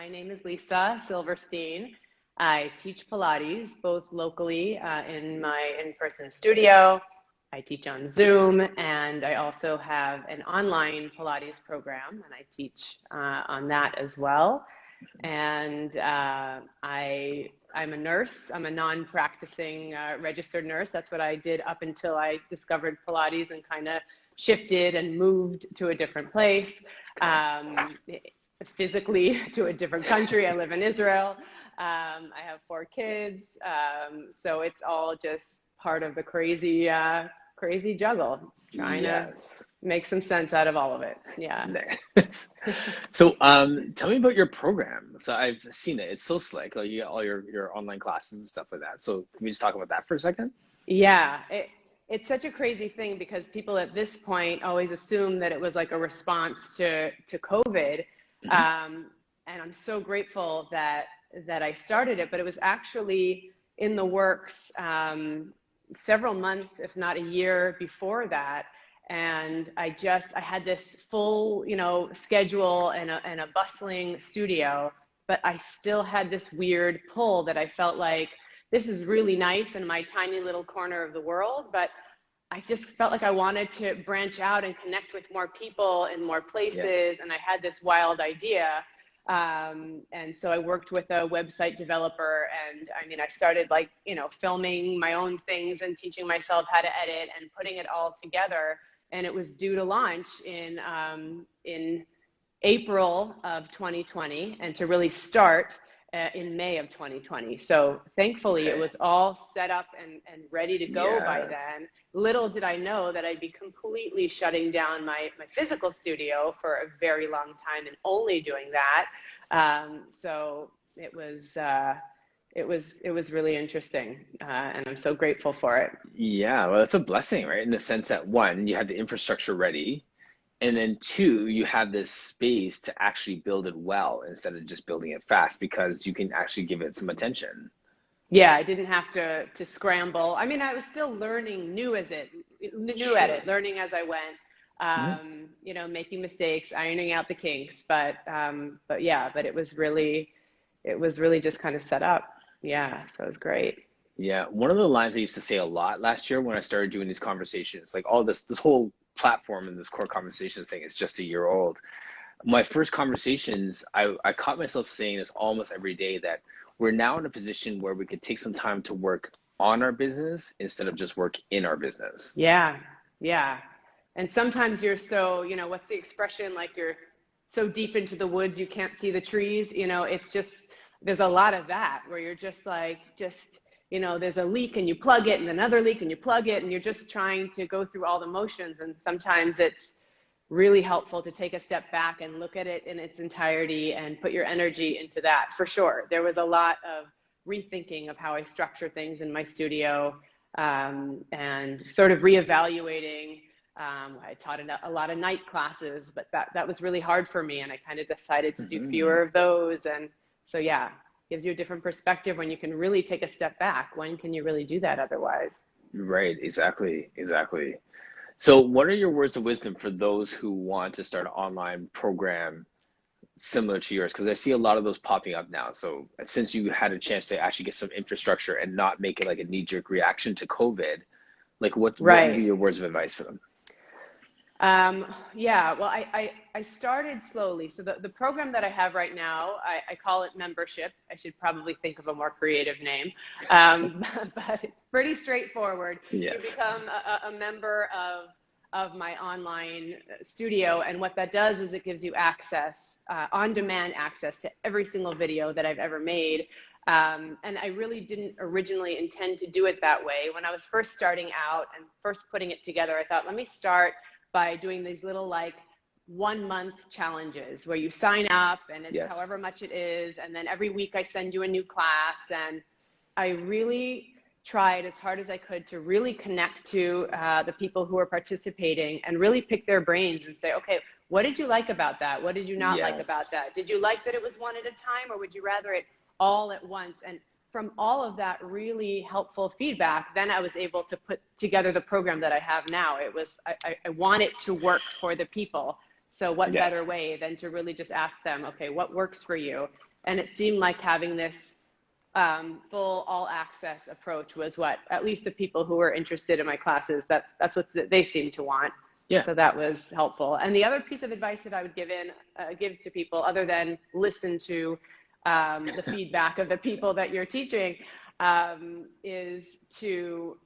My name is Lisa Silverstein. I teach Pilates both locally in my in-person studio. I teach on Zoom, and I also have an online Pilates program, and I teach on that as well. And I'm a nurse. I'm a non-practicing registered nurse. That's what I did up until I discovered Pilates and kind of shifted and moved to a different place, physically to a different country. I live in Israel. I have 4 kids. So it's all just part of the crazy juggle, trying to make some sense out of all of it. Yeah. So tell me about your program. So I've seen it. It's so slick. Like you got all your online classes and stuff like that. So can we just talk about that for a second? Yeah. It's such a crazy thing because people at this point always assume that it was like a response to COVID. And I'm so grateful that I started it, but it was actually in the works several months, if not a year before that. And I had this full, schedule and a bustling studio, but I still had this weird pull that I felt like this is really nice in my tiny little corner of the world, but I just felt like I wanted to branch out and connect with more people in more places. Yes. And I had this wild idea. And so I worked with a website developer, and I started filming my own things and teaching myself how to edit and putting it all together. And it was due to launch in April of 2020 and to really start in May of 2020. So thankfully it was all set up and ready to go by then. Little did I know that I'd be completely shutting down my physical studio for a very long time and only doing that. So it was really interesting, and I'm so grateful for it. Yeah, well, that's a blessing, right? In the sense that 1, you had the infrastructure ready, and then 2, you have this space to actually build it well instead of just building it fast, because you can actually give it some attention. Yeah, I didn't have to scramble. I was still learning, new at it, learning as I went, making mistakes, ironing out the kinks, but it was really just kind of set up. Yeah, so it was great. Yeah, one of the lines I used to say a lot last year when I started doing these conversations, like all this whole platform and this core conversations thing is just a year old. My first conversations, I caught myself saying this almost every day, that we're now in a position where we could take some time to work on our business instead of just work in our business. Yeah. And sometimes you're so, what's the expression? Like you're so deep into the woods, you can't see the trees. It's just, there's a lot of that where you're just there's a leak and you plug it, and another leak and you plug it, and you're just trying to go through all the motions. And sometimes it's really helpful to take a step back and look at it in its entirety and put your energy into that. For sure. There was a lot of rethinking of how I structure things in my studio, and sort of reevaluating. I taught a lot of night classes, but that was really hard for me. And I kind of decided to do fewer of those. And so, yeah, gives you a different perspective when you can really take a step back. When can you really do that otherwise? Right. Exactly. So what are your words of wisdom for those who want to start an online program similar to yours? Because I see a lot of those popping up now. So since you had a chance to actually get some infrastructure and not make it like a knee-jerk reaction to COVID, like what would be your words of advice for them? Well, I started slowly. So the program that I have right now, I call it membership. I should probably think of a more creative name. But it's pretty straightforward. Yes. You become a member of my online studio. And what that does is it gives you access, on-demand access to every single video that I've ever made. And I really didn't originally intend to do it that way. When I was first starting out and first putting it together, I thought, let me start by doing these little 1-month challenges where you sign up and it's however much it is. And then every week I send you a new class. And I really tried as hard as I could to really connect to the people who are participating and really pick their brains and say, okay, what did you like about that? What did you not like about that? Did you like that it was one at a time, or would you rather it all at once? And from all of that really helpful feedback, then I was able to put together the program that I have now. I want it to work for the people. So what better way than to really just ask them, okay, what works for you? And it seemed like having this full all access approach was what, at least the people who were interested in my classes, that's what they seemed to want. Yeah. So that was helpful. And the other piece of advice that I would give to people, other than listen to the feedback of the people that you're teaching, is to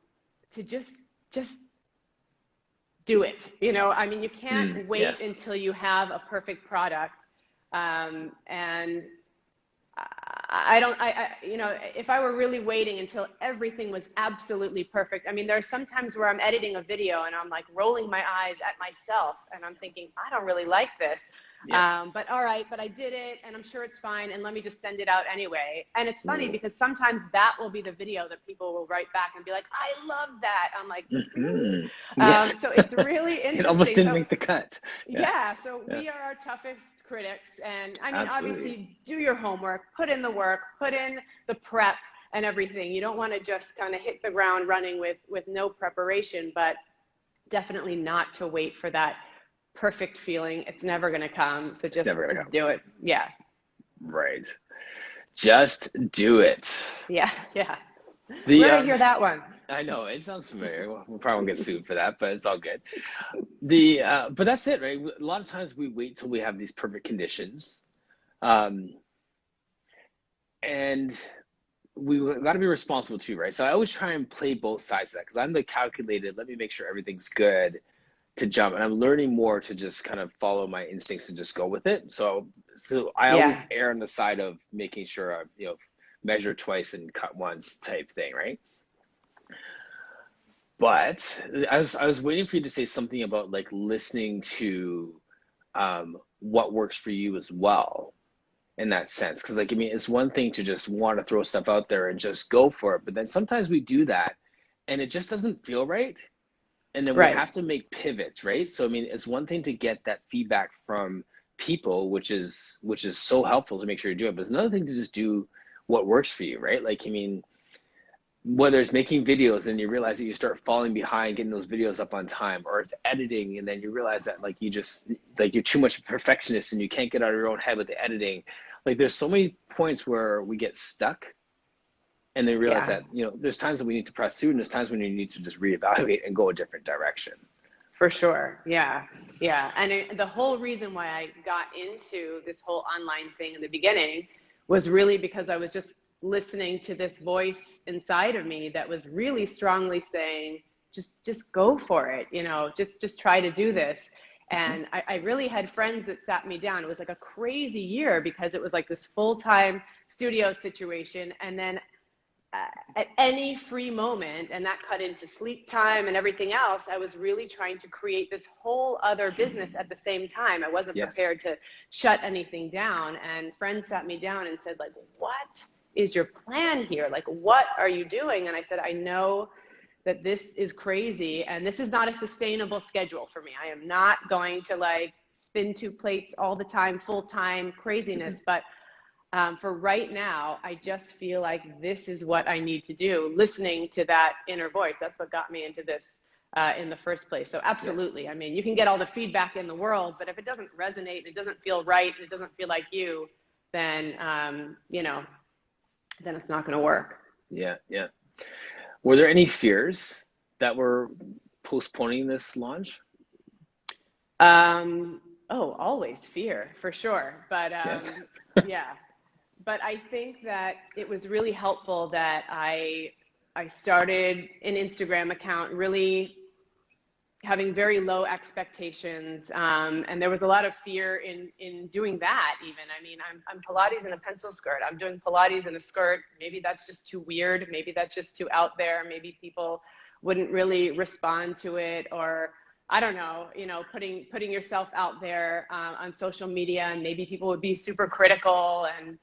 just do it. You know, I mean, you can't wait until you have a perfect product. And you know, if I were really waiting until everything was absolutely perfect, I mean, there are some times where I'm editing a video and I'm like rolling my eyes at myself and I'm thinking, I don't really like this. Yes. But all right, but I did it and I'm sure it's fine and let me just send it out anyway. And it's funny because sometimes that will be the video that people will write back and be like, I love that. I'm like, Yes. So it's really interesting. It almost didn't make the cut. Yeah, so we are our toughest critics. And I mean, Absolutely. obviously do your homework, put in the work, put in the prep and everything. You don't want to just kind of hit the ground running with no preparation, but definitely not to wait for that perfect feeling. It's never going to come. So just do it. Yeah. Right. Just do it. Yeah. Yeah. Where did I hear that one? I know it sounds familiar. We probably won't get sued for that, but it's all good. But that's it, right? A lot of times we wait till we have these perfect conditions, and we got to be responsible too, right? So I always try and play both sides of that because I'm the calculated. Let me make sure everything's good to jump, and I'm learning more to just kind of follow my instincts and just go with it. So I always err on the side of making sure I, measure twice and cut once type thing, right? But I was waiting for you to say something about like listening to what works for you as well in that sense. Because like, I mean, it's one thing to just want to throw stuff out there and just go for it. But then sometimes we do that and it just doesn't feel right. And then we have to make pivots, right? So, I mean, it's one thing to get that feedback from people, which is so helpful to make sure you do it. But it's another thing to just do what works for you, right? Like, I mean, whether it's making videos and you realize that you start falling behind getting those videos up on time, or it's editing and then you realize that like you're too much of a perfectionist and you can't get out of your own head with the editing. Like there's so many points where we get stuck and then realize that, there's times that we need to press through and there's times when you need to just reevaluate and go a different direction. For sure. Yeah. Yeah. And the whole reason why I got into this whole online thing in the beginning was really because I was just listening to this voice inside of me that was really strongly saying, just go for it. Just try to do this. And I really had friends that sat me down. It was like a crazy year because it was like this full-time studio situation. And then at any free moment, and that cut into sleep time and everything else, I was really trying to create this whole other business at the same time. I wasn't prepared to shut anything down. And friends sat me down and said, like, what is your plan here? Like, what are you doing? And I said, I know that this is crazy and this is not a sustainable schedule for me. I am not going to like spin 2 plates all the time, full-time craziness. But for right now, I just feel like this is what I need to do. Listening to that inner voice, that's what got me into this in the first place. So absolutely. I mean, you can get all the feedback in the world, but if it doesn't resonate, it doesn't feel right, it doesn't feel like you, then, then it's not going to work. Yeah. Yeah. Were there any fears that were postponing this launch? Always fear, for sure. But But I think that it was really helpful that I started an Instagram account really having very low expectations. And there was a lot of fear in doing that even. I mean, I'm Pilates in a pencil skirt. I'm doing Pilates in a skirt. Maybe that's just too weird. Maybe that's just too out there. Maybe people wouldn't really respond to it, or I don't know, putting yourself out there on social media, and maybe people would be super critical. And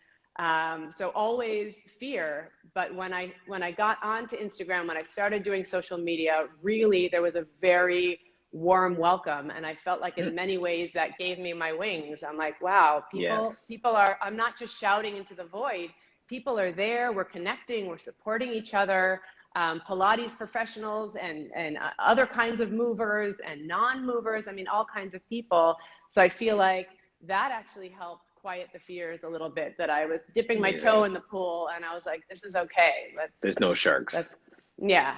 so always fear. But when I got onto Instagram, when I started doing social media, really there was a very warm welcome. And I felt like in many ways that gave me my wings. I'm like, wow, people are, I'm not just shouting into the void. People are there. We're connecting. We're supporting each other. Pilates professionals and other kinds of movers and non-movers. I mean, all kinds of people. So I feel like that actually helped quiet the fears a little bit that I was dipping my toe in the pool, and I was like, this is okay. There's no sharks. Yeah,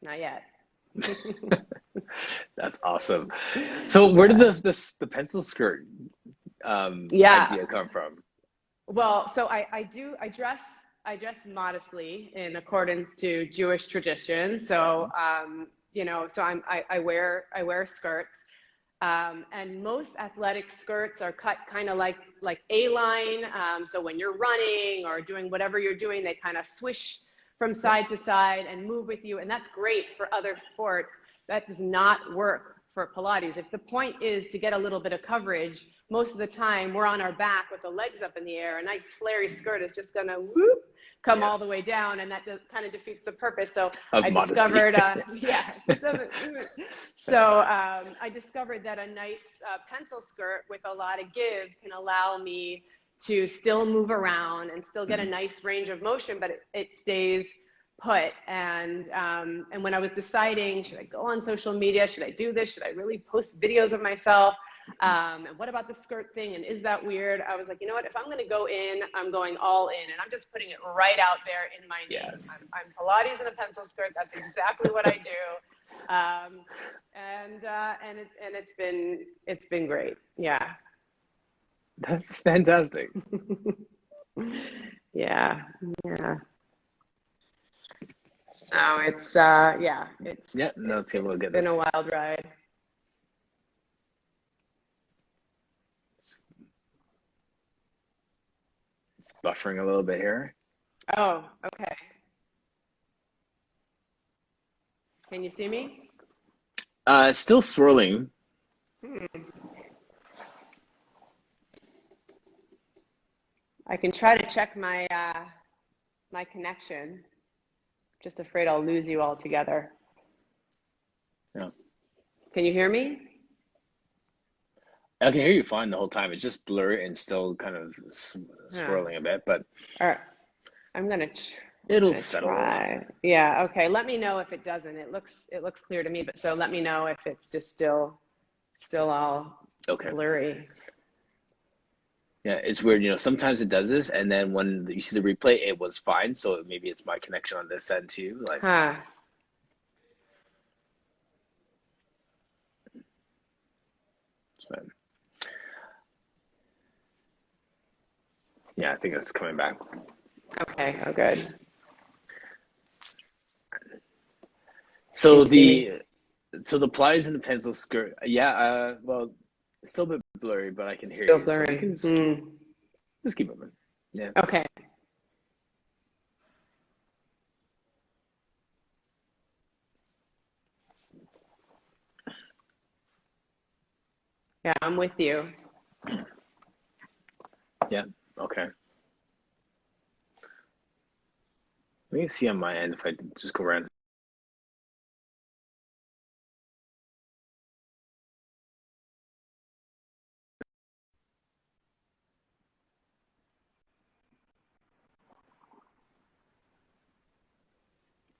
not yet. That's awesome. So where did the pencil skirt idea come from? Well, so I dress modestly in accordance to Jewish tradition. So I wear skirts. And most athletic skirts are cut kind of like A-line. So when you're running or doing whatever you're doing, they kind of swish from side to side and move with you. And that's great for other sports. That does not work for Pilates. If the point is to get a little bit of coverage, most of the time we're on our back with the legs up in the air. A nice flary skirt is just gonna come all the way down, and that kind of defeats the purpose. So I discovered, I discovered that a nice pencil skirt with a lot of give can allow me to still move around and still get a nice range of motion, but it stays put. And when I was deciding, should I go on social media? Should I do this? Should I really post videos of myself? And what about the skirt thing? And is that weird? I was like, you know what? If I'm going to go in, I'm going all in, and I'm just putting it right out there in my name. Yes. I'm Pilates in a pencil skirt. That's exactly what I do. And it's been great. Yeah. That's fantastic. Yeah. So it's been a wild ride. It's buffering a little bit here. Oh, okay. Can you see me? Still swirling. I can try to check my my connection. Just afraid I'll lose you altogether. Yeah. Can you hear me? I can hear you fine the whole time. It's just blurry and still kind of swirling a bit, but all right. I'm gonna it'll settle. Yeah. Okay. Let me know if it doesn't. It looks clear to me, but so let me know if it's just still all blurry. Yeah, it's weird. Sometimes it does this, and then when you see the replay, it was fine. So maybe it's my connection on this end too. Yeah, I think it's coming back. Okay. Oh, good. So the Pilates and the pencil skirt. Yeah. Well, it's still a bit blurry, but I can hear you. Still blurry. So just keep moving. Yeah. Okay. Yeah, I'm with you. Yeah. Okay. Let me see on my end if I just go around.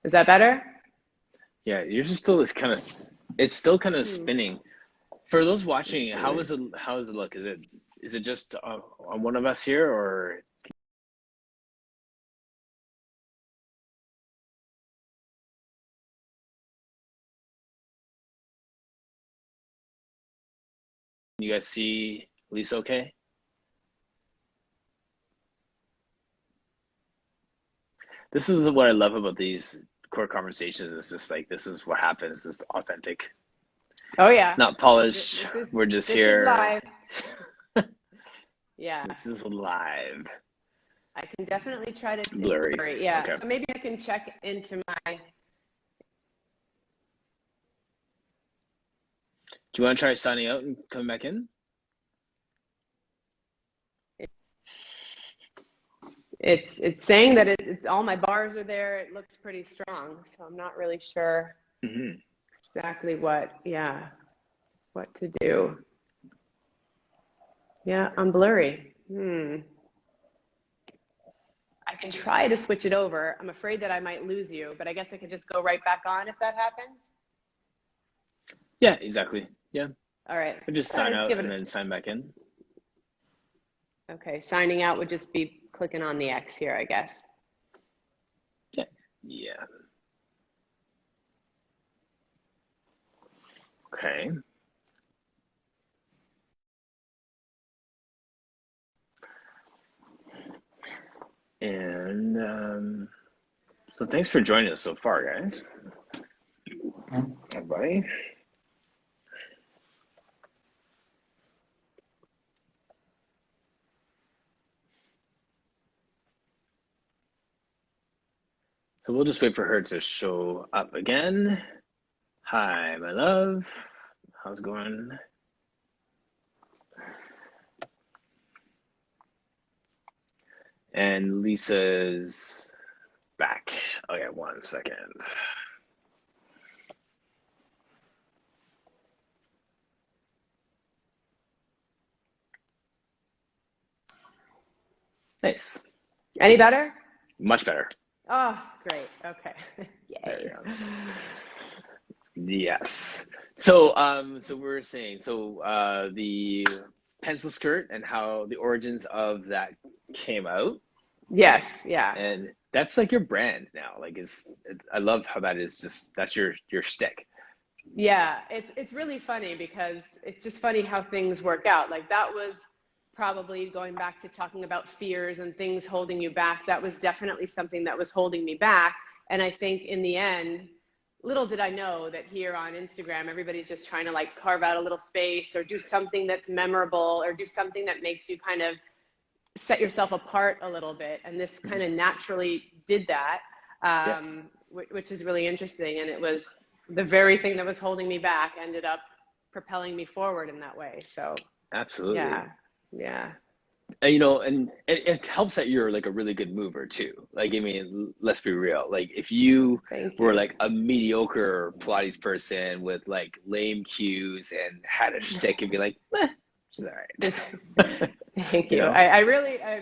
Is that better? Yeah, yours is still it's still kind of spinning. For those watching, how does it look? Is it just on one of us here, or can you guys see Lisa okay? This is what I love about these core conversations. It's just like, this is what happens. It's authentic. Oh yeah. Not polished. We're just here. This is live. Yeah. This is live. I can definitely try to blurry. Yeah. Okay. So maybe I can check into my. Do you want to try signing out and coming back in? It's saying that it's all my bars are there. It looks pretty strong, so I'm not really sure exactly what to do. Yeah, I'm blurry. I can try to switch it over. I'm afraid that I might lose you, but I guess I could just go right back on if that happens. Yeah, exactly. Yeah. All right. Or just sign out and then sign back in. Okay, signing out would just be clicking on the X here, I guess. Yeah. Yeah. Okay. And so thanks for joining us so far, guys. Everybody. So we'll just wait for her to show up again. Hi, my love. How's it going? And Lisa's back. Oh yeah, 1 second. Nice. Any better? Much better. Oh, great. Okay. There you Yay. go. Yes. So so we were saying, the pencil skirt and how the origins of that came out. Yes, yeah. And that's like your brand now. Like I love how that is just that's your shtick. Yeah, it's really funny because it's just funny how things work out. Like that was probably going back to talking about fears and things holding you back. That was definitely something that was holding me back. And I think in the end, little did I know that here on Instagram, everybody's just trying to like carve out a little space or do something that's memorable or do something that makes you kind of set yourself apart a little bit. And this kind of naturally did that, Yes. which is really interesting. And it was the very thing that was holding me back ended up propelling me forward in that way. So Absolutely. yeah, yeah. And, you know, and it helps that you're like a really good mover too. Like, I mean, let's be real. Like, if you Thank were you. like a mediocre Pilates person with like lame cues and had a shtick, and be like, she's all right. Thank You you. know? I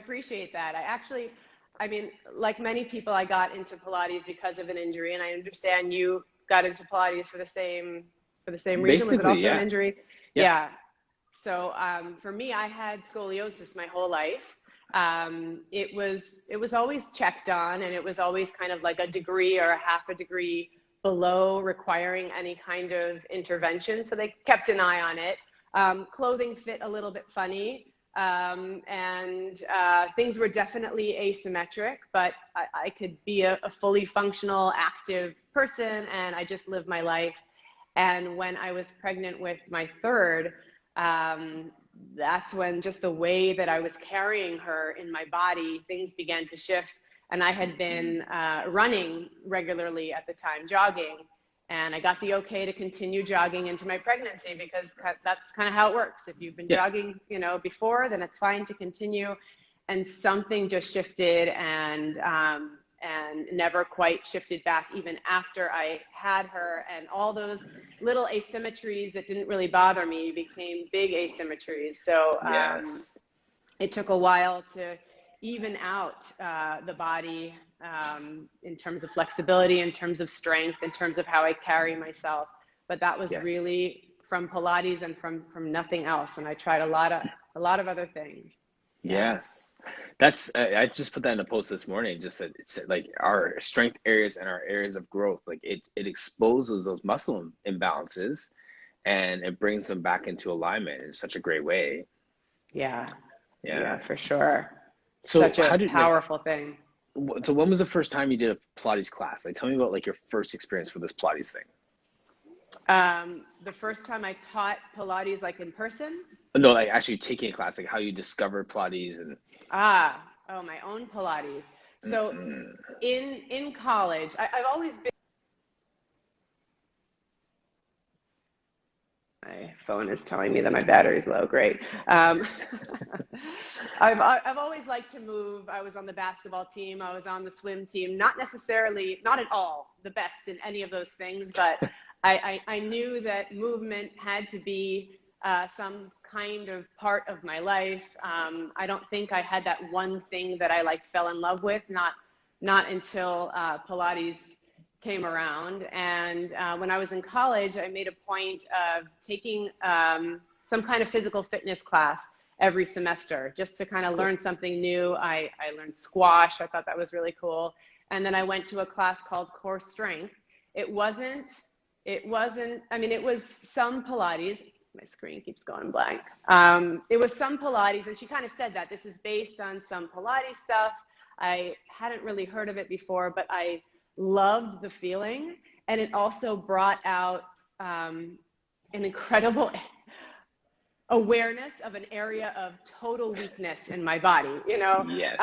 appreciate that. I mean, like many people, I got into Pilates because of an injury, and I understand you got into Pilates for the same reason. Was it Basically, also an yeah. injury? Yeah. Yeah. So for me, I had scoliosis my whole life. It was always checked on, and it was always kind of like a degree or a half a degree below requiring any kind of intervention. So they kept an eye on it. Clothing fit a little bit funny, and things were definitely asymmetric, but I could be a fully functional, active person, and I just lived my life. And when I was pregnant with my third, that's when just the way that I was carrying her in my body, things began to shift. And I had been running regularly at the time, jogging. And I got the okay to continue jogging into my pregnancy because that's kind of how it works. If you've been Yes. jogging, before, then it's fine to continue. And something just shifted and never quite shifted back even after I had her. And all those little asymmetries that didn't really bother me became big asymmetries. So Yes. it took a while to even out the body in terms of flexibility, in terms of strength, in terms of how I carry myself. But that was Yes. really from Pilates and from nothing else. And I tried a lot of other things. Yeah. Yes. That's I just put that in a post this morning. Just that it's like our strength areas and our areas of growth. Like it exposes those muscle imbalances, and it brings them back into alignment in such a great way. Yeah. Yeah. Yeah, for sure. So Such how a did powerful thing. so when was the first time you did a Pilates class? Like, tell me about like your first experience with this Pilates thing. The first time I taught Pilates, like in person. No, like actually taking a class, like how you discovered Pilates and. My own Pilates. So in college, I've always been. My phone is telling me that my battery's low. Great. I've always liked to move. I was on the basketball team. I was on the swim team. Not at all the best in any of those things, but I knew that movement had to be some kind of part of my life. I don't think I had that one thing that I like fell in love with. Not until Pilates came around. And when I was in college, I made a point of taking some kind of physical fitness class. every semester just to kind of learn something new. I learned squash. I thought that was really cool. And then I went to a class called Core Strength. It wasn't, I mean, it was some Pilates. My screen keeps going blank. It was some Pilates, and she kind of said that this is based on some Pilates stuff. I hadn't really heard of it before, but I loved the feeling. And it also brought out an incredible awareness of an area of total weakness in my body, you know? Yes.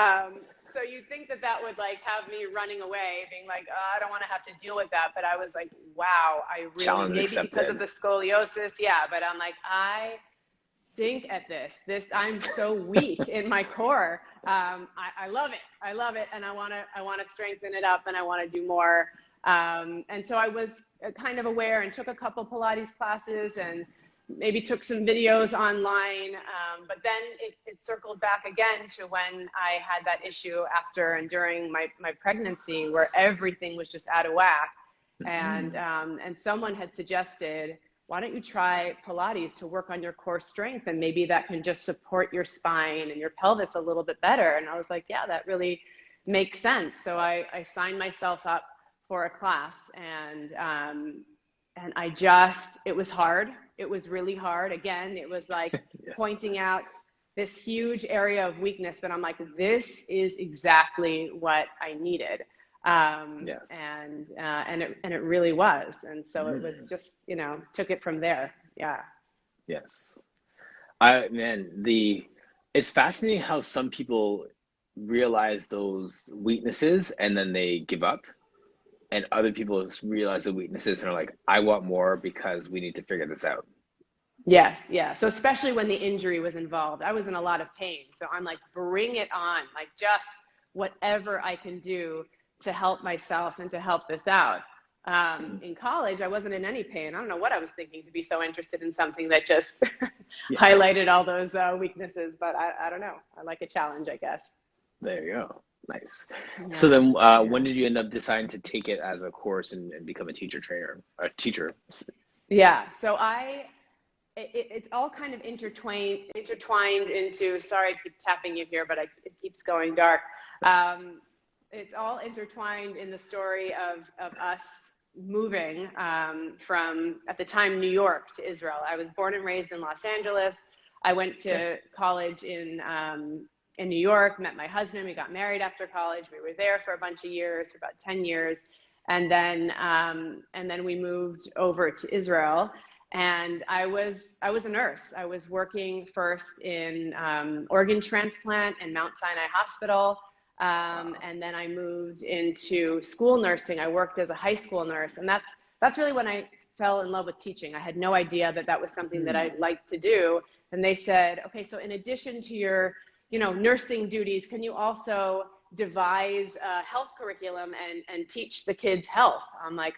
So you think that that would like have me running away, being like, oh, I don't want to have to deal with that. But I was like, wow, I really, Challenge maybe accepted. because of the scoliosis. Yeah. But I'm like, I stink at this. I'm so weak in my core. I love it. I love it. And I want to strengthen it up, and I want to do more. And so I was kind of aware and took a couple Pilates classes and maybe took some videos online. But then it circled back again to when I had that issue after and during my pregnancy, where everything was just out of whack. And someone had suggested, why don't you try Pilates to work on your core strength? And maybe that can just support your spine and your pelvis a little bit better. And I was like, yeah, that really makes sense. So I signed myself up for a class, and it was hard. It was really hard. Again, it was like pointing out this huge area of weakness, but I'm like, this is exactly what I needed. And it really was. And so it was just, you know, took it from there. Yeah. Yes. It's fascinating how some people realize those weaknesses and then they give up. And other people realize the weaknesses and are like, I want more because we need to figure this out. Yes. Yeah. So especially when the injury was involved, I was in a lot of pain. So I'm like, bring it on, like just whatever I can do to help myself and to help this out. In college, I wasn't in any pain. I don't know what I was thinking to be so interested in something that just highlighted all those weaknesses, but I don't know. I like a challenge, I guess. There you go. Nice. Yeah. So then when did you end up deciding to take it as a course and become a teacher? Yeah. So it's all kind of intertwined into, sorry, I keep tapping you here, but it keeps going dark. It's all intertwined in the story of us moving from, at the time, New York to Israel. I was born and raised in Los Angeles. I went to college in New York, met my husband. We got married after college. We were there for a bunch of years, for about 10 years. And then we moved over to Israel. And I was a nurse. I was working first in organ transplant in Mount Sinai Hospital. And then I moved into school nursing. I worked as a high school nurse. And that's really when I fell in love with teaching. I had no idea that was something that I'd like to do. And they said, okay, so in addition to your nursing duties, can you also devise a health curriculum and teach the kids health? I'm like,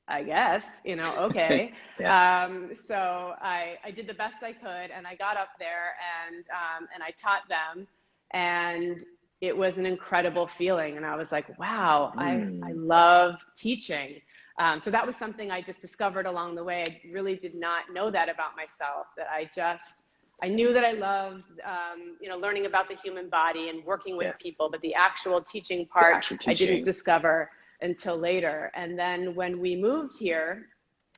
I guess, okay. So I did the best I could, and I got up there and I taught them, and it was an incredible feeling. And I was like, wow, I love teaching. So that was something I just discovered along the way. I really did not know that about myself, that I knew that I loved, learning about the human body and working with people, but the actual teaching part, I didn't discover until later. And then when we moved here,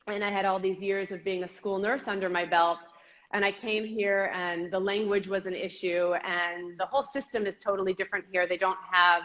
and I had all these years of being a school nurse under my belt, and I came here and the language was an issue, and the whole system is totally different here. They don't have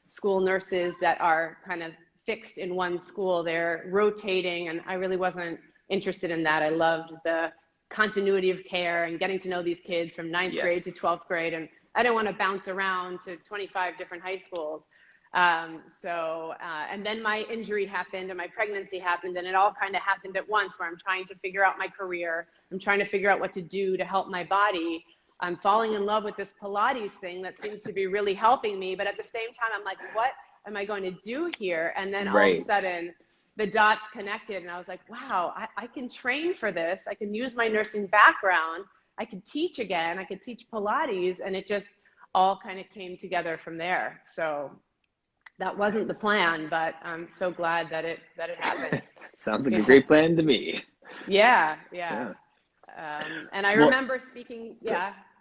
school nurses that are kind of fixed in one school. They're rotating, and I really wasn't interested in that. I loved the continuity of care and getting to know these kids from 9th grade to 12th grade. And I didn't want to bounce around to 25 different high schools. And then my injury happened and my pregnancy happened, and it all kind of happened at once, where I'm trying to figure out my career. I'm trying to figure out what to do to help my body. I'm falling in love with this Pilates thing that seems to be really helping me. But at the same time, I'm like, what am I going to do here? And then all of a sudden, the dots connected, and I was like, wow, I can train for this. I can use my nursing background. I could teach again. I could teach Pilates, and it just all kind of came together from there. So that wasn't the plan, but I'm so glad that it happened. Sounds like a great plan to me. Yeah. And I remember speaking,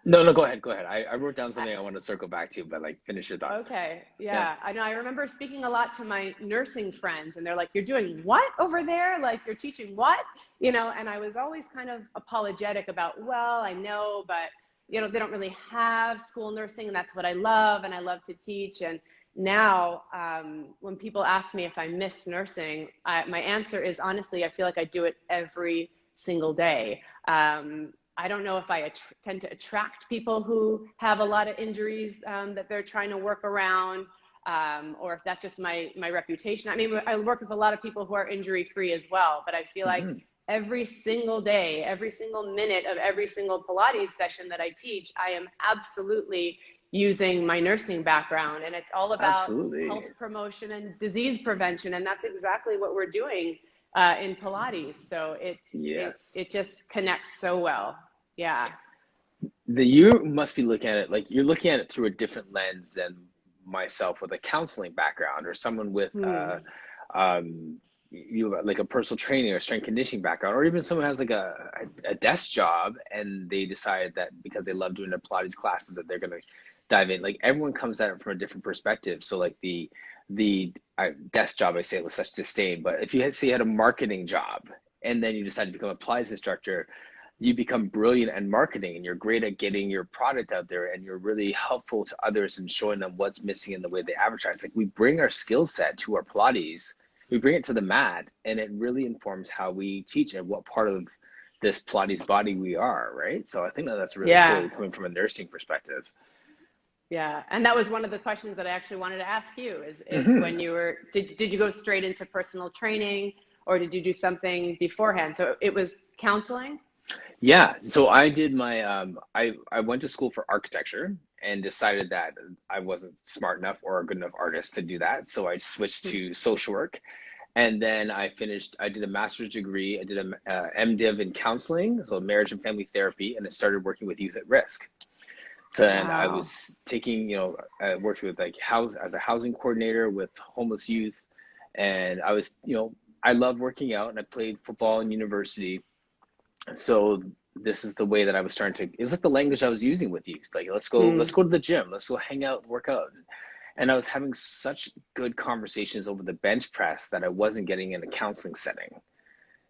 No, no, go ahead, go ahead. I wrote down something I want to circle back to, but like finish your thought. Okay, Yeah. yeah. I know. I remember speaking a lot to my nursing friends, and they're like, "You're doing what over there? Like, you're teaching what?" And I was always kind of apologetic about, well, I know, but, they don't really have school nursing, and that's what I love, and I love to teach. And now, when people ask me if I miss nursing, my answer is, honestly, I feel like I do it every single day. I don't know if I tend to attract people who have a lot of injuries that they're trying to work around, or if that's just my reputation. I mean, I work with a lot of people who are injury free as well, but I feel like every single day, every single minute of every single Pilates session that I teach, I am absolutely using my nursing background, and it's all about Absolutely. health promotion and disease prevention, and that's exactly what we're doing in Pilates. So Yes. it just connects so well. Yeah. You must be looking at it like you're looking at it through a different lens than myself with a counseling background, or someone with um, like a personal training or strength conditioning background, or even someone has like a desk job and they decide that because they love doing their Pilates classes that they're going to dive in. Like everyone comes at it from a different perspective. So like the desk job, I say it with such disdain, but if you had a marketing job and then you decide to become a Pilates instructor, you become brilliant at marketing and you're great at getting your product out there and you're really helpful to others and showing them what's missing in the way they advertise. Like we bring our skill set to our Pilates, we bring it to the mat, and it really informs how we teach and what part of this Pilates body we are, right? So I think that's really cool coming from a nursing perspective. Yeah. And that was one of the questions that I actually wanted to ask you is when you were, did you go straight into personal training, or did you do something beforehand? So it was counseling? Yeah, so I did my I went to school for architecture and decided that I wasn't smart enough or a good enough artist to do that. So I switched to social work, and then I did a master's degree. I did a MDiv in counseling, so marriage and family therapy, and I started working with youth at risk. So then I was taking, I worked with like as a housing coordinator with homeless youth, and I was, I love working out and I played football in university. So this is the way that I was starting to, it was like the language I was using with youth. Like, let's go to the gym. Let's go hang out, work out. And I was having such good conversations over the bench press that I wasn't getting in a counseling setting.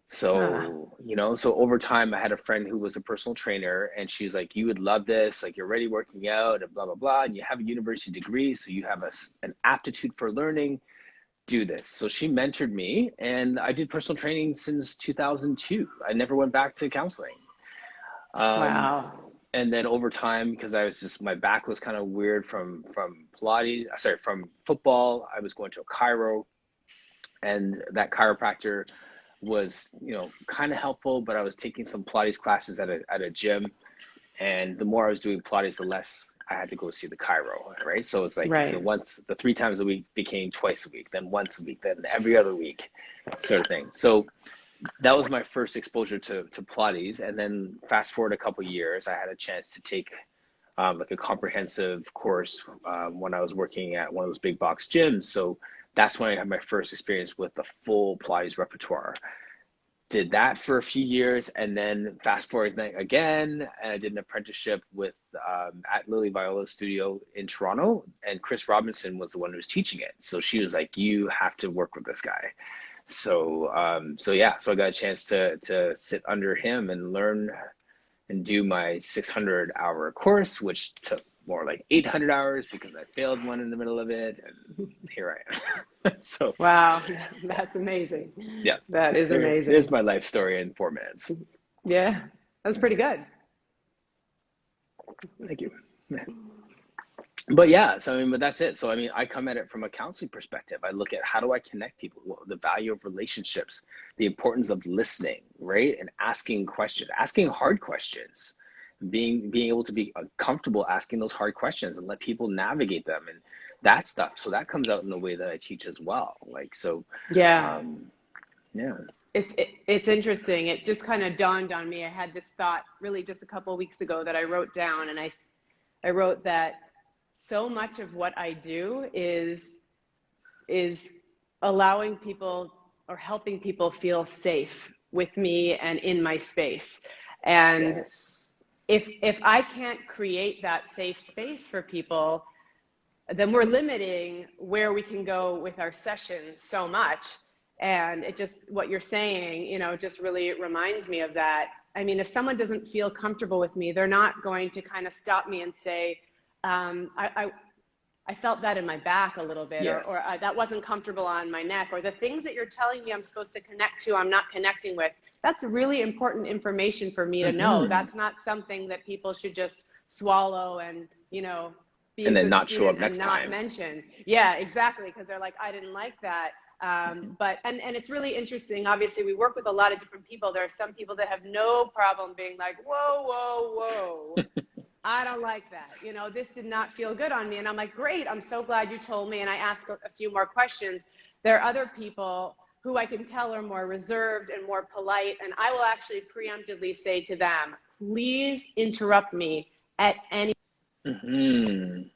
So, so over time I had a friend who was a personal trainer and she was like, you would love this. Like you're already working out and blah, blah, blah. And you have a university degree. So you have an aptitude for learning. Do this. So she mentored me and I did personal training since 2002. I never went back to counseling. And then over time, because my back was kind of weird from Pilates, from football, I was going to a chiro, and that chiropractor was, kind of helpful, but I was taking some Pilates classes at a gym. And the more I was doing Pilates, the less I had to go see the chiro, right? So it's like the 3 times a week became twice a week, then once a week, then every other week, sort of thing. So that was my first exposure to Pilates. And then fast forward a couple of years, I had a chance to take like a comprehensive course when I was working at one of those big box gyms. So that's when I had my first experience with the full Pilates repertoire. Did that for a few years, and then fast forward again, and I did an apprenticeship with at Lily Viola's studio in Toronto, and Chris Robinson was the one who was teaching it. So she was like, "You have to work with this guy." So so I got a chance to sit under him and learn and do my 600-hour course, which took more like 800 hours because I failed one in the middle of it, and here I am. So wow, that's amazing. Yeah, that is amazing. There's my life story in 4 minutes. Yeah, that's pretty good. Thank you. But yeah, so but that's it. So I come at it from a counseling perspective. I look at how do I connect people, the value of relationships, the importance of listening, right, and asking questions, asking hard questions, being able to be comfortable asking those hard questions and let people navigate them and that stuff. So that comes out in the way that I teach as well. Yeah. Yeah. It's interesting. It just kind of dawned on me. I had this thought really just a couple of weeks ago that I wrote down, and I wrote that so much of what I do is allowing people or helping people feel safe with me and in my space. And if I can't create that safe space for people, then we're limiting where we can go with our sessions so much. And it just, what you're saying, you know, just really reminds me of that. I mean, if someone doesn't feel comfortable with me, they're not going to kind of stop me and say, I felt that in my back a little bit, Yes. or that wasn't comfortable on my neck, or the things that you're telling me I'm supposed to connect to, I'm not connecting with. That's really important information for me to know. That's not something that people should just swallow and, you know, be And a then good not show up student next and not time. mention. Yeah, exactly. Because they're like, I didn't like that. But it's really interesting. Obviously, we work with a lot of different people. There are some people that have no problem being like, whoa, whoa, whoa. I don't like that. You know, this did not feel good on me. And I'm like, great, I'm so glad you told me. And I ask a few more questions. There are other people who I can tell are more reserved and more polite. And I will actually preemptively say to them, please interrupt me at any in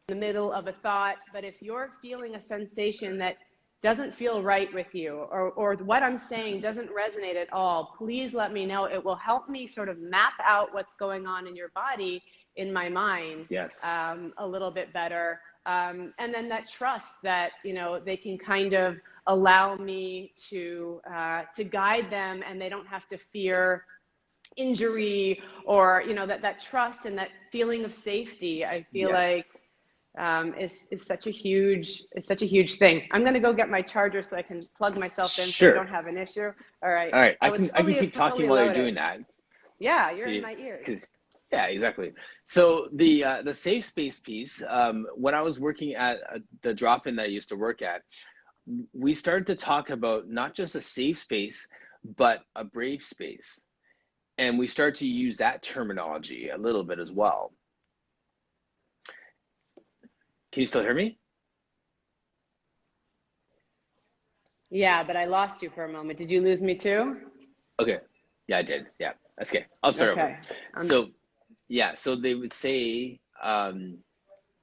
the middle of a thought. But if you're feeling a sensation that doesn't feel right with you, or what I'm saying doesn't resonate at all, please let me know. It will help me sort of map out what's going on in your body, in my mind, Yes. a little bit better. And then that trust that, you know, they can kind of allow me to guide them, and they don't have to fear injury, or, you know, that trust and that feeling of safety, I feel like is such a huge thing. I'm going to go get my charger so I can plug myself in so we don't have an issue. All right. All right. I can keep talking while you're doing that. Yeah, you're in my ears. Yeah, exactly. So the safe space piece, when I was working at the drop-in that I used to work at, we started to talk about not just a safe space, but a brave space. And we started to use that terminology a little bit as well. Can you still hear me? Yeah, but I lost you for a moment. Did you lose me too? Okay. Yeah, I did. Yeah, that's okay. I'll start over. So, yeah, so they would say,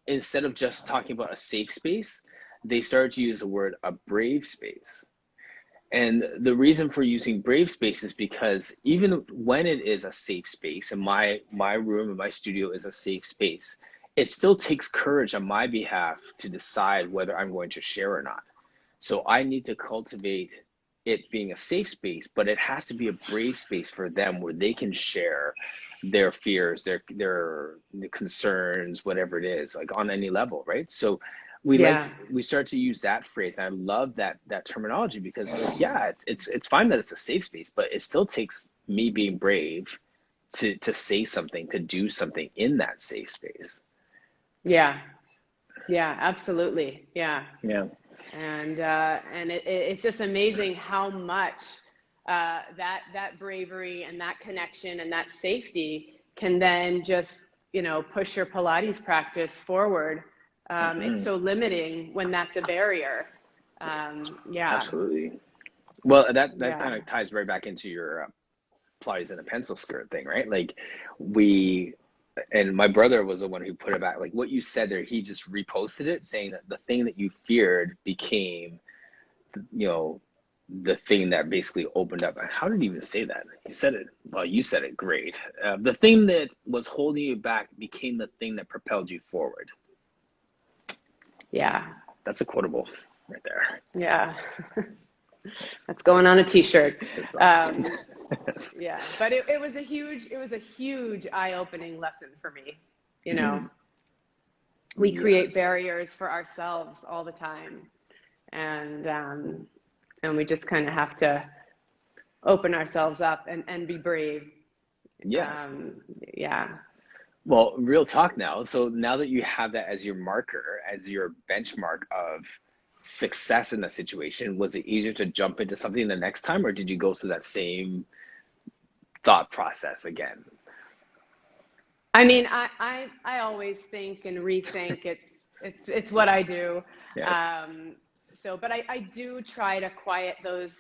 instead of just talking about a safe space, they started to use the word a brave space. And the reason for using brave space is because even when it is a safe space, and my room and my studio is a safe space, it still takes courage on my behalf to decide whether I'm going to share or not. So I need to cultivate it being a safe space, but it has to be a brave space for them where they can share their fears, their concerns, whatever it is, like on any level, right? So we start to use that phrase, and I love that terminology, because it's fine that it's a safe space, but it still takes me being brave to say something, to do something in that safe space. Yeah, absolutely. Yeah. And it's just amazing how much that bravery and that connection and that safety can then just, you know, push your Pilates practice forward. It's so limiting when that's a barrier. Absolutely. Well, that kind of ties right back into your Pilates in a pencil skirt thing, right? Like and my brother was the one who put it back. Like what you said there, he just reposted it, saying that the thing that you feared became, you know, the thing that basically opened up. How did he even say that? He said it, well, you said it great. The thing that was holding you back became the thing that propelled you forward. Yeah. That's a quotable right there. Yeah. That's going on a t-shirt. Yeah, but it was a huge eye-opening lesson for me. You know, we create barriers for ourselves all the time, and we just kind of have to open ourselves up and be brave. Yes. Yeah. Well, real talk now. So now that you have that as your marker, as your benchmark of success in the situation, was it easier to jump into something the next time, or did you go through that same thought process again? I mean, I always think and rethink. It's what I do. Yes. But I do try to quiet those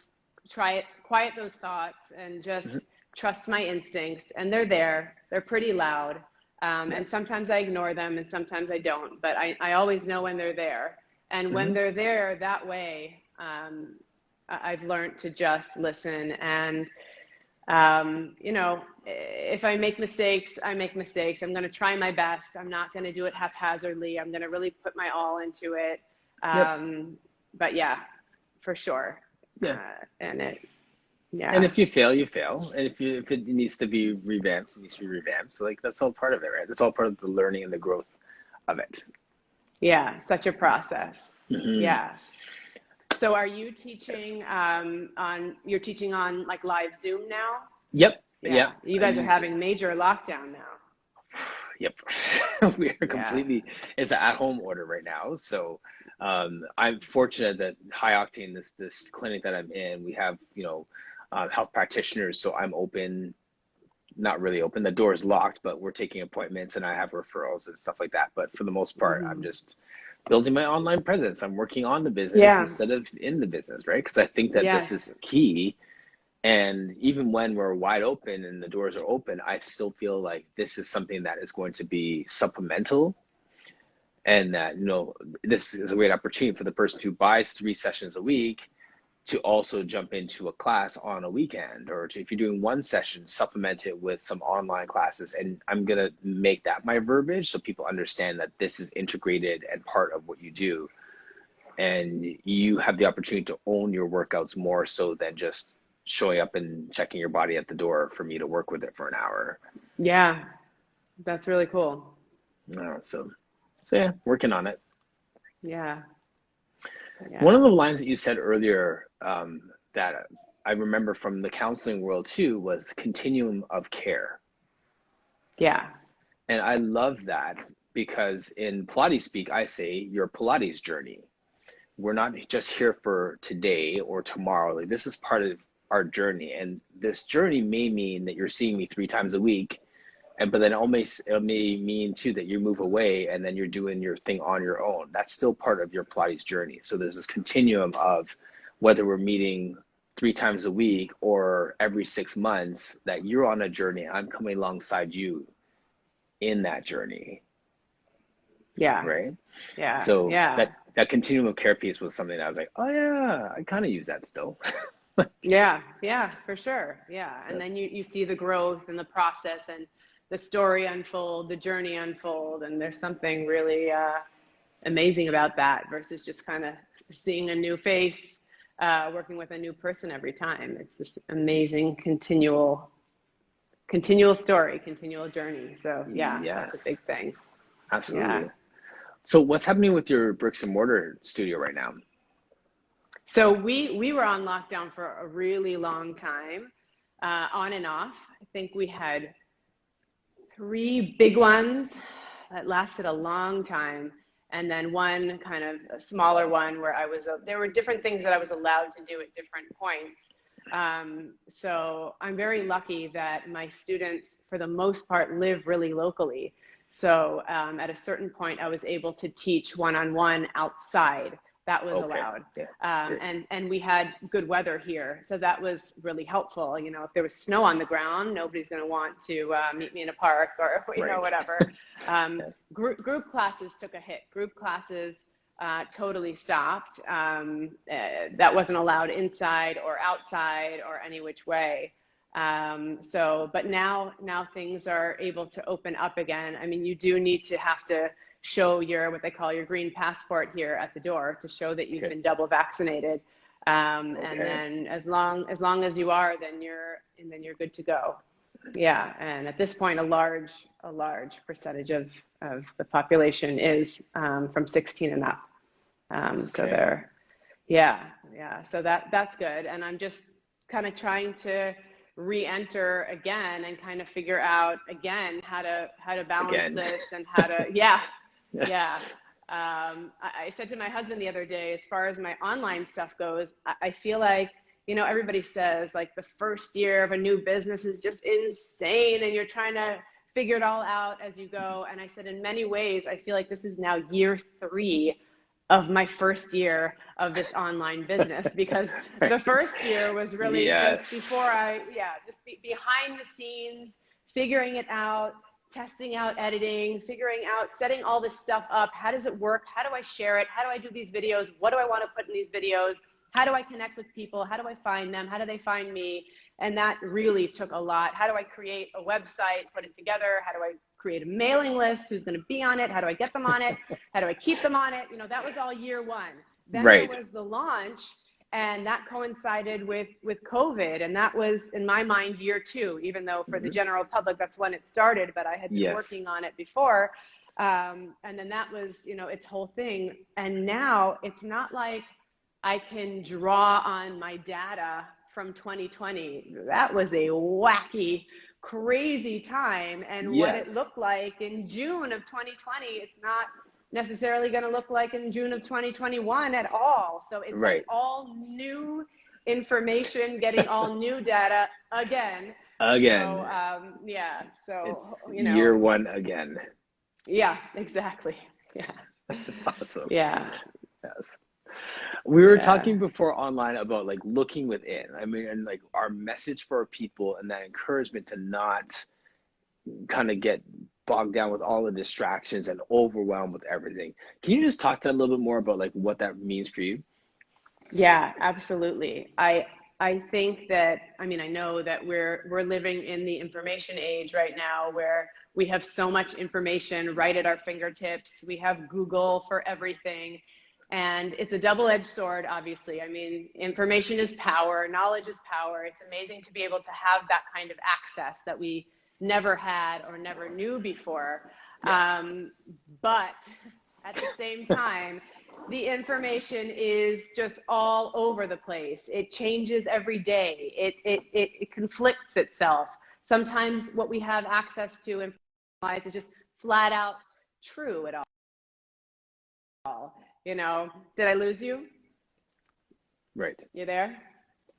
thoughts and just trust my instincts. And they're there. They're pretty loud. And sometimes I ignore them and sometimes I don't. But I always know when they're there. And when they're there that way, I've learned to just listen. And, you know, if I make mistakes, I make mistakes. I'm going to try my best. I'm not going to do it haphazardly. I'm going to really put my all into it. Yep. But yeah, for sure. Yeah. Yeah. And if you fail, you fail. And if it needs to be revamped, it needs to be revamped. So like that's all part of it, right? That's all part of the learning and the growth of it. Yeah, such a process. Mm-hmm. Yeah. So are you teaching you're teaching on like live Zoom now? Yep. Yeah. You guys are having major lockdown now. Yep. We are completely, it's an at-home order right now. So I'm fortunate that High Octane, this clinic that I'm in, we have, health practitioners. So I'm open, not really open. The door is locked, but we're taking appointments and I have referrals and stuff like that. But for the most part, I'm just building my online presence. I'm working on the business instead of in the business, right? Because I think that this is key. And even when we're wide open and the doors are open, I still feel like this is something that is going to be supplemental, and that, this is a great opportunity for the person who buys 3 sessions a week to also jump into a class on a weekend, or if you're doing 1 session, supplement it with some online classes. And I'm going to make that my verbiage so people understand that this is integrated and part of what you do. And you have the opportunity to own your workouts more so than just showing up and checking your body at the door for me to work with it for an hour. Yeah, that's really cool. So yeah, working on it. Yeah. One of the lines that you said earlier that I remember from the counseling world too was continuum of care. Yeah. And I love that because in Pilates speak, I say your Pilates journey. We're not just here for today or tomorrow. Like, this is part of our journey. And this journey may mean that you're seeing me 3 times a week. But then it may mean too that you move away and then you're doing your thing on your own. That's still part of your Pilates journey. So there's this continuum of whether we're meeting 3 times a week or every 6 months, that you're on a journey. I'm coming alongside you in that journey. Yeah. Right? Yeah. So that continuum of care piece was something that I was like, oh yeah, I kind of use that still. Yeah, for sure. Yeah. And then you see the growth and the process and the story unfold, the journey unfold. And there's something really amazing about that versus just kind of seeing a new face, working with a new person every time. It's this amazing continual story, continual journey. So that's a big thing. Absolutely. Yeah. So what's happening with your bricks and mortar studio right now? So we were on lockdown for a really long time, on and off. I think we had 3 big ones that lasted a long time, and then one kind of a smaller one where there were different things that I was allowed to do at different points. So I'm very lucky that my students, for the most part, live really locally. So at a certain point, I was able to teach one-on-one outside. That was allowed. And we had good weather here. So that was really helpful. If there was snow on the ground, nobody's going to want to meet me in a park or, whatever. Group classes took a hit. Group classes totally stopped. That wasn't allowed inside or outside or any which way. But now things are able to open up again. I mean, you do need to have to show what they call your green passport here at the door to show that you've been double vaccinated. And then as long as you are, then you're good to go. Yeah. And at this point, a large percentage of the population is from 16 and up. So so that's good. And I'm just kind of trying to re-enter again and kind of figure out again how to balance this and how to I said to my husband the other day, as far as my online stuff goes, I feel like, everybody says like the first year of a new business is just insane and you're trying to figure it all out as you go. And I said, in many ways, I feel like this is now year 3 of my first year of this online business, because the first year was really just before behind the scenes, figuring it out, testing out editing, figuring out, setting all this stuff up. How does it work? How do I share it? How do I do these videos? What do I want to put in these videos? how do I connect with people? How do I find them? How do they find me? And that really took a lot. How do I create a website, put it together? How do I create a mailing list? Who's going to be on it? How do I get them on it? How do I keep them on it? You know, that was all year one. Then Right. there was the launch, and that coincided with COVID. And that was, in my mind, year two, even though for the general public, that's when it started, but I had been working on it before. And then that was, you know, its whole thing. And now it's not like I can draw on my data from 2020. That was a wacky, crazy time. And what it looked like in June of 2020, it's not necessarily going to look like in June of 2021 at all. So it's like all new information, getting all new data again. So, so, it's you know, year one again. Yeah, exactly. Yeah. That's awesome. Yeah. Yes. We were talking before online about like looking within. I mean, and like our message for our people and that encouragement to not kind of get bogged down with all the distractions and overwhelmed with everything. Can you just talk to that a little bit more about like what that means for you? Yeah, absolutely. I think that, I mean, I know that we're living in the information age right now where we have so much information right at our fingertips. We have Google for everything. And it's a double-edged sword, obviously. I mean, information is power, knowledge is power. It's amazing to be able to have that kind of access that we never had or never knew before. But at the same time, the information is just all over the place. It changes every day. It conflicts itself. Sometimes what we have access to in life is just flat out true at all. You know, did I lose you? Right. You there?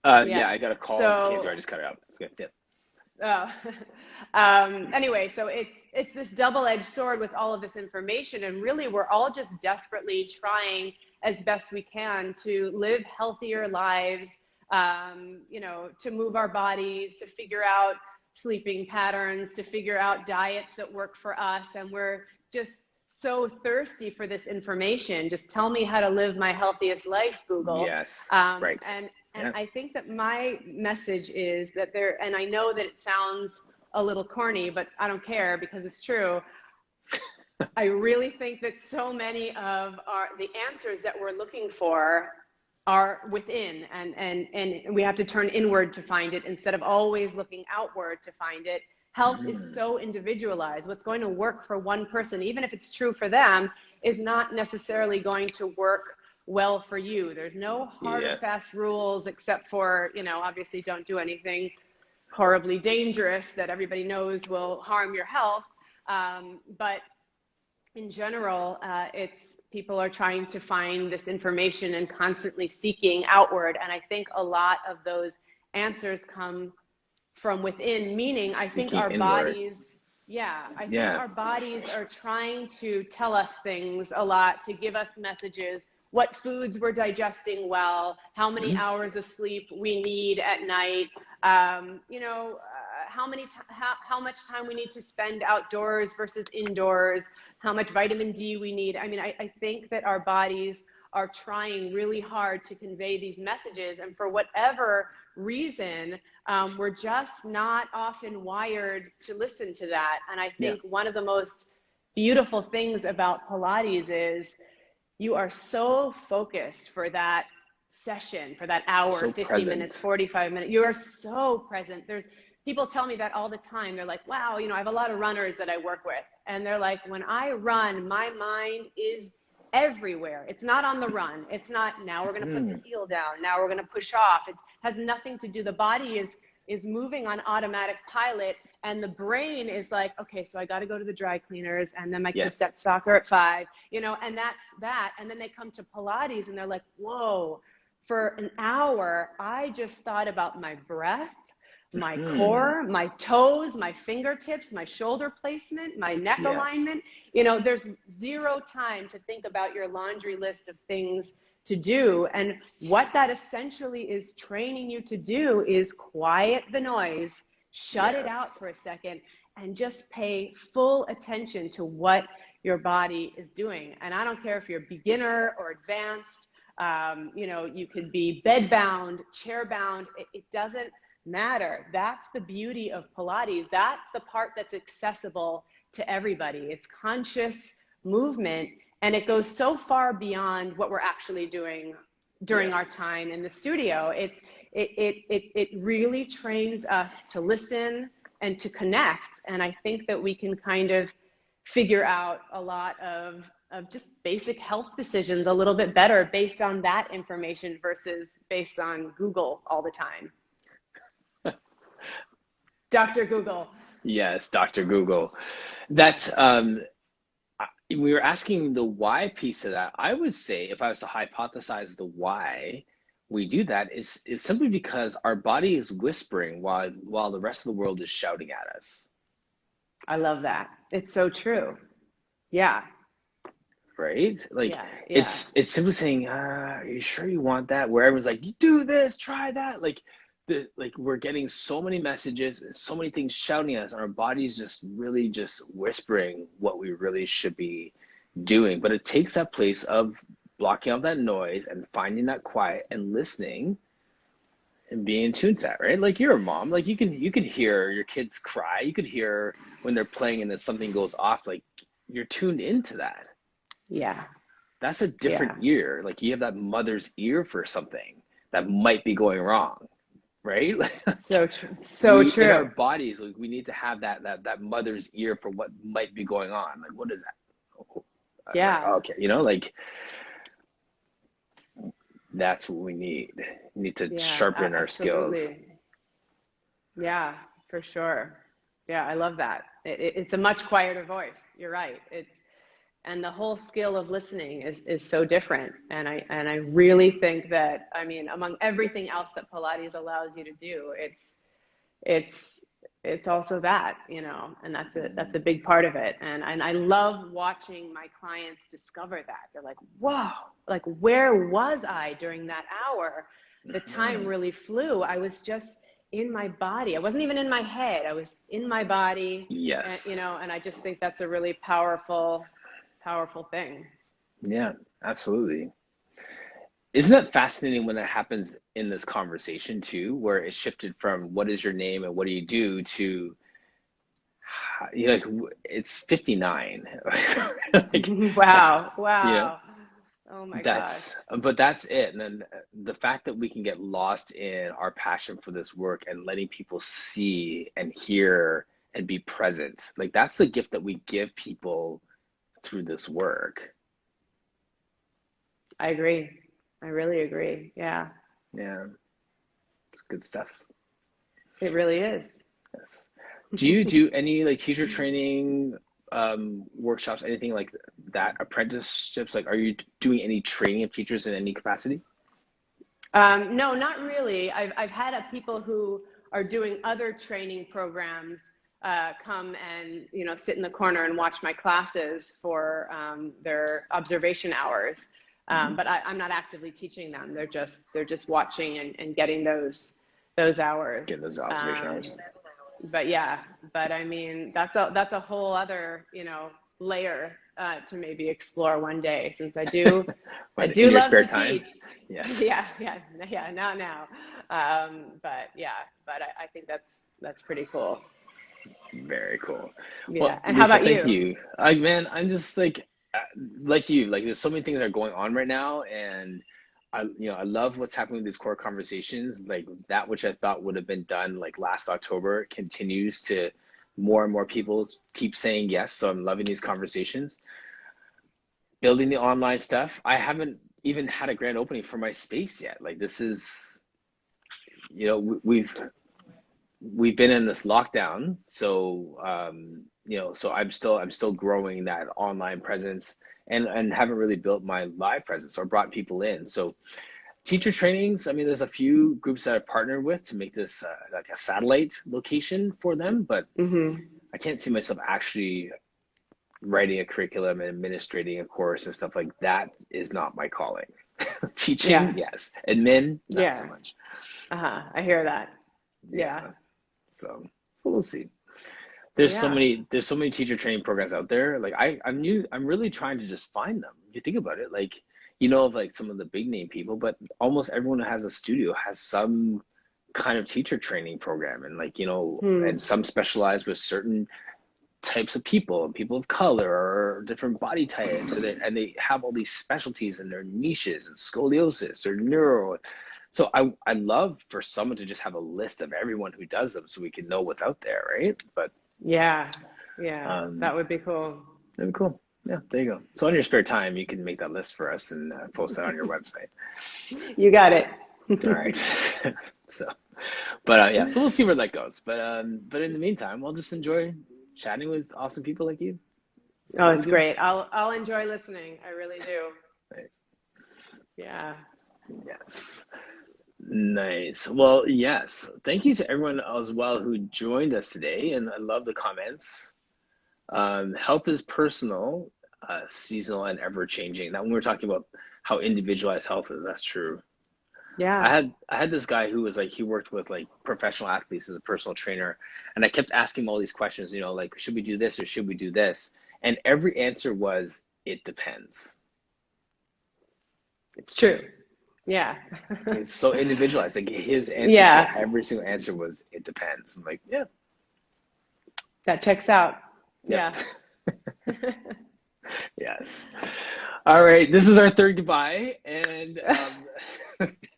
Yeah, I got a call. So I just cut it out. It's good. Yeah. Anyway, so it's this double-edged sword with all of this information, and really we're all just desperately trying as best we can to live healthier lives, you know, to move our bodies, to figure out sleeping patterns, to figure out diets that work for us, and we're just so thirsty for this information. Just tell me how to live my healthiest life, Google. Yes. Right. And I think that my message is that there, and I know that it sounds a little corny, but I don't care because it's true. I really think that so many of the answers that we're looking for are within, and we have to turn inward to find it instead of always looking outward to find it. Health is so individualized. What's going to work for one person, even if it's true for them, is not necessarily going to work well for you. There's no hard or fast rules except for, you know, obviously don't do anything horribly dangerous that everybody knows will harm your health. But in general, it's people are trying to find this information and constantly seeking outward. And I think a lot of those answers come from within, meaning I think our bodies, I think our bodies are trying to tell us things a lot, to give us messages, what foods we're digesting well, how many hours of sleep we need at night, you know, how much time we need to spend outdoors versus indoors, how much vitamin D we need. I mean, I think that our bodies are trying really hard to convey these messages, and for whatever reason, we're just not often wired to listen to that. And I think one of the most beautiful things about Pilates is you are so focused for that session, for that hour, so 50 minutes, 45 minutes. You are so present. There's people tell me that all the time. They're like, wow, you know, I have a lot of runners that I work with. And they're like, when I run, my mind is everywhere. It's not on the run. It's not, now we're going to put the heel down. Now we're going to push off. It has nothing to do. The body is moving on automatic pilot, and the brain is like, okay, so I got to go to the dry cleaners, and then my kids got soccer at 5, you know, and that's that. And then they come to Pilates and they're like, whoa, for an hour, I just thought about my breath, my core, my toes, my fingertips, my shoulder placement, my neck alignment. You know, there's zero time to think about your laundry list of things to do. And what that essentially is training you to do is quiet the noise, shut it out for a second, and just pay full attention to what your body is doing. And I don't care if you're beginner or advanced, You know, you could be bed bound, chair bound. It doesn't matter. That's the beauty of Pilates. That's the part that's accessible to everybody. It's conscious movement, and it goes so far beyond what we're actually doing during our time in the studio. It really trains us to listen and to connect. And I think that we can kind of figure out a lot of just basic health decisions a little bit better based on that information versus based on Google all the time. Dr. Google. Yes, Dr. Google. That we were asking the why piece of that. I would say if I was to hypothesize the why we do that is simply because our body is whispering while the rest of the world is shouting at us. I love that. It's so true. Yeah. Right? Like yeah. it's simply saying, are you sure you want that? Where everyone's like, you do this, try that. Like we're getting so many messages, so many things shouting at us, and our body's just really just whispering what we really should be doing. But it takes that place of blocking out that noise and finding that quiet and listening and being in tune to that, right? Like you're a mom, like you can hear your kids cry, you could hear when they're playing and then something goes off, like you're tuned into that. Yeah. That's a different ear. Like you have that mother's ear for something that might be going wrong, right? So true. So true. In our bodies, like we need to have that mother's ear for what might be going on. Like what is that? Oh, yeah. okay, you know, like that's what we need. We need to sharpen our skills. Yeah, for sure. Yeah, I love that. It's a much quieter voice. You're right. And the whole skill of listening is so different. And I really think that, I mean, among everything else that Pilates allows you to do, it's also that, you know, and that's a big part of it. And I love watching my clients discover that. They're like, whoa, like where was I during that hour? The time really flew. I was just in my body. I wasn't even in my head. I was in my body. Yes. And, you know, and I just think that's a really powerful thing. Yeah, absolutely. Isn't that fascinating when that happens in this conversation too, where it shifted from what is your name and what do you do to like it's 59. Like, wow. You know, Oh my gosh. But that's it. And then the fact that we can get lost in our passion for this work and letting people see and hear and be present, like that's the gift that we give people through this work. I agree. I really agree. Yeah. Yeah. It's good stuff. It really is. Yes. Do you do any like teacher training workshops, anything like that, apprenticeships? Like, are you doing any training of teachers in any capacity? No, not really. I've had people who are doing other training programs come and, you know, sit in the corner and watch my classes for their observation hours. But I'm not actively teaching them. They're just watching and getting those hours. Get those observation hours. But yeah, I mean, that's a whole other, you know, layer to maybe explore one day, since I do love to teach. Yes. Yeah, not now. But I think that's pretty cool. Very cool. Yeah. Well, And Lisa, how about thank you. Man, I'm just like you, like there's so many things that are going on right now, and I love what's happening with these core conversations. Like that which I thought would have been done like last October continues to more and more people keep saying yes. So I'm loving these conversations. Building the online stuff. I haven't even had a grand opening for my space yet. Like this is, you know, we've been in this lockdown. So, so I'm still growing that online presence and haven't really built my live presence or brought people in. So teacher trainings, I mean, there's a few groups that I've partnered with to make this like a satellite location for them, but I can't see myself actually writing a curriculum and administrating a course and stuff like that is not my calling. Teaching, yes. Admin, not so much. I hear that. Yeah. So we'll see. There's so many teacher training programs out there. Like I'm really trying to just find them. If you think about it, like you know of like some of the big name people, but almost everyone who has a studio has some kind of teacher training program, and like, you know, and some specialize with certain types of people, people of color or different body types, and they have all these specialties in their niches and scoliosis or neuro. So I love for someone to just have a list of everyone who does them so we can know what's out there, right? But yeah, that would be cool. that'd be cool. Yeah, there you go. So in your spare time, you can make that list for us and post that on your website. You got it. All right. So, but yeah, so we'll see where that goes. But in the meantime, we'll just enjoy chatting with awesome people like you. Oh, it's great. I'll enjoy listening. I really do. Nice. Yeah. Yes. Nice. Well, yes. Thank you to everyone as well who joined us today, and I love the comments. Health is personal, seasonal, and ever changing. Now, when we're talking about how individualized health is, that's true. Yeah. I had this guy who was like, he worked with like professional athletes as a personal trainer, and I kept asking him all these questions, you know, like, should we do this or should we do this? And every answer was, it depends. It's true. Yeah. It's so individualized. Like his answer for every single answer was, it depends. I'm like, yeah. That checks out. Yep. Yeah. Yes. All right. This is our third goodbye. And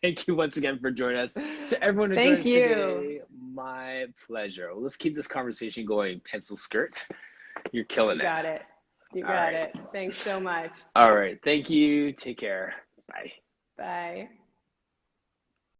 thank you once again for joining us. To everyone who joined us today, my pleasure. Well, let's keep this conversation going. Pencil skirt. You're killing it. You got it. You got it. Thanks so much. All right. Thank you. Take care. Bye. Bye.